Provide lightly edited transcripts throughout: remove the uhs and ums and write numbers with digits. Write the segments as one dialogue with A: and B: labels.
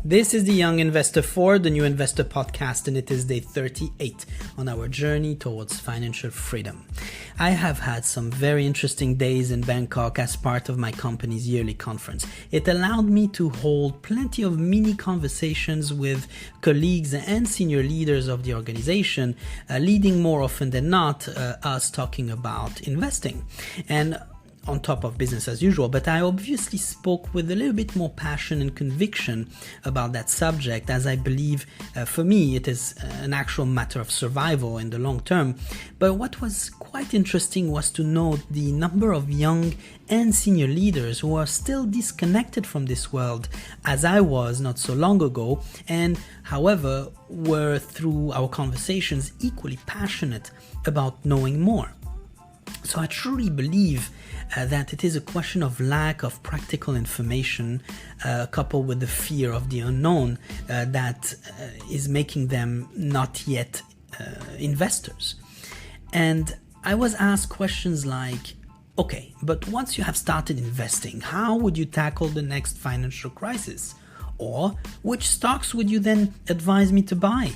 A: This is the Young Investor for the New Investor podcast, and it is day 38 on our journey towards financial freedom. I have had some very interesting days in Bangkok as part of my company's yearly conference. It allowed me to hold plenty of mini conversations with colleagues and senior leaders of the organization, leading more often than not us talking about investing. And on top of business as usual, but I obviously spoke with a little bit more passion and conviction about that subject, as I believe for me it is an actual matter of survival in the long term. But what was quite interesting was to note the number of young and senior leaders who are still disconnected from this world, as I was not so long ago, and however were through our conversations equally passionate about knowing more. So I truly believe that it is a question of lack of practical information coupled with the fear of the unknown that is making them not yet investors. And I was asked questions like, okay, but once you have started investing, how would you tackle the next financial crisis? Or which stocks would you then advise me to buy?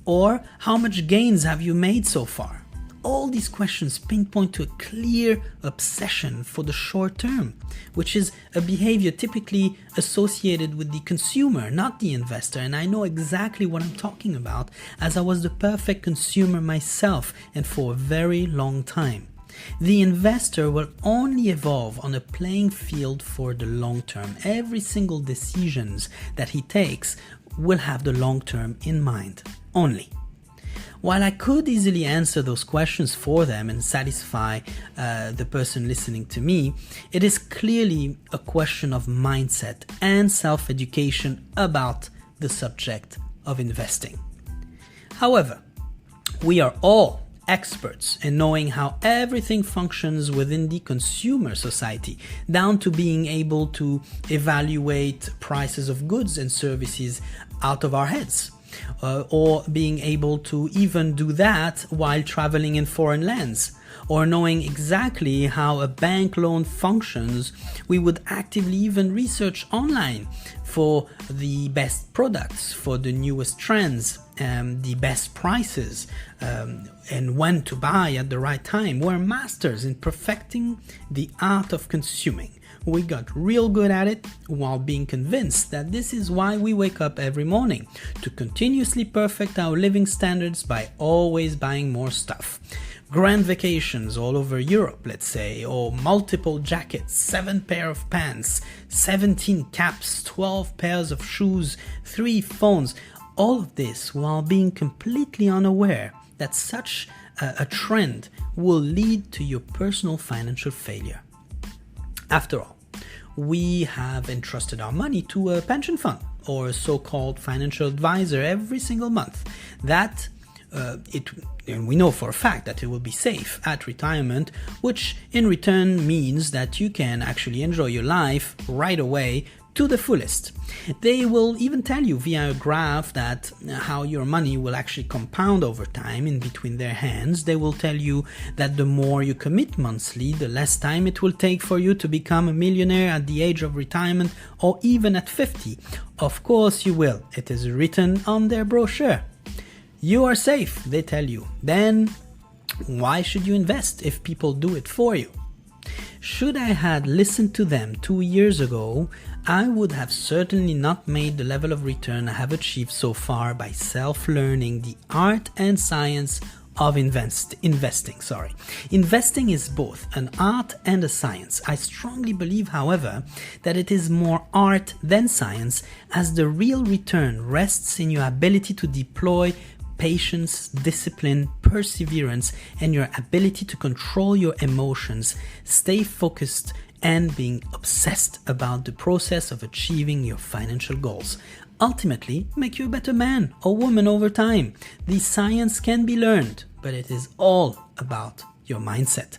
A: Or how much gains have you made so far? All these questions pinpoint to a clear obsession for the short term, which is a behavior typically associated with the consumer, not the investor. And I know exactly what I'm talking about, as I was the perfect consumer myself and for a very long time. The investor will only evolve on a playing field for the long term. Every single decisions that he takes will have the long term in mind only. While I could easily answer those questions for them and satisfy the person listening to me, it is clearly a question of mindset and self-education about the subject of investing. However, we are all experts in knowing how everything functions within the consumer society, down to being able to evaluate prices of goods and services out of our heads. Or being able to even do that while traveling in foreign lands, or knowing exactly how a bank loan functions. We would actively even research online for the best products, for the newest trends, the best prices, and when to buy at the right time. We're masters in perfecting the art of consuming. We got real good at it while being convinced that this is why we wake up every morning, to continuously perfect our living standards by always buying more stuff. Grand vacations all over Europe, let's say, or multiple jackets, 7 pair of pants, 17 caps, 12 pairs of shoes, 3 phones. All of this while being completely unaware that such a trend will lead to your personal financial failure. After all, we have entrusted our money to a pension fund or a so-called financial advisor every single month. And we know for a fact that it will be safe at retirement, which in return means that you can actually enjoy your life right away to the fullest. They will even tell you via a graph that how your money will actually compound over time in between their hands. They will tell you that the more you commit monthly, the less time it will take for you to become a millionaire at the age of retirement, or even at 50. Of course you will. It is written on their brochure. You are safe, they tell you. Then why should you invest if people do it for you? Should I had listened to them 2 years ago, I would have certainly not made the level of return I have achieved so far by self-learning the art and science of investing. Investing is both an art and a science. I strongly believe, however, that it is more art than science, as the real return rests in your ability to deploy patience, discipline, perseverance, and your ability to control your emotions, stay focused, and being obsessed about the process of achieving your financial goals. Ultimately, make you a better man or woman over time. The science can be learned, but it is all about your mindset.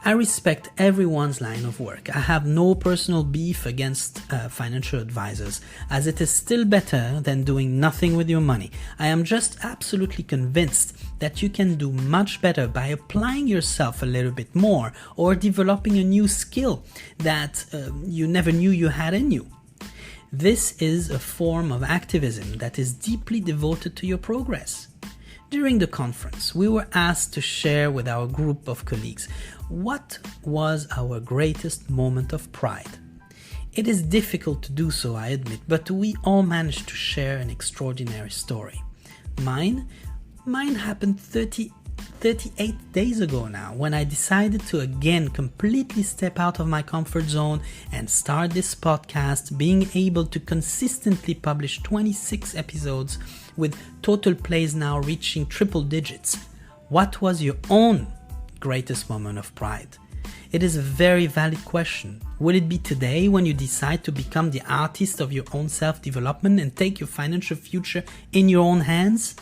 A: I respect everyone's line of work. I have no personal beef against financial advisors, as it is still better than doing nothing with your money. I am just absolutely convinced that you can do much better by applying yourself a little bit more, or developing a new skill that you never knew you had in you. This is a form of activism that is deeply devoted to your progress. During the conference, we were asked to share with our group of colleagues what was our greatest moment of pride. It is difficult to do so, I admit, but we all managed to share an extraordinary story. Mine happened 38 days ago now, when I decided to again completely step out of my comfort zone and start this podcast, being able to consistently publish 26 episodes with total plays now reaching triple digits. What was your own greatest moment of pride? It is a very valid question. Will it be today when you decide to become the artist of your own self-development and take your financial future in your own hands?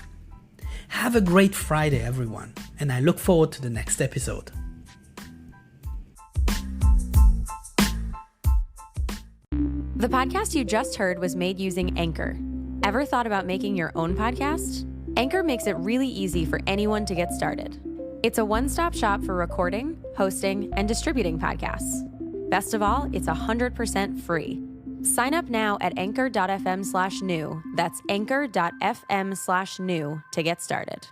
A: Have a great Friday, everyone, and I look forward to the next episode.
B: The podcast you just heard was made using Anchor. Ever thought about making your own podcast? Anchor makes it really easy for anyone to get started. It's a one-stop shop for recording, hosting, and distributing podcasts. Best of all, it's 100% free. Sign up now at anchor.fm/new. That's anchor.fm/new to get started.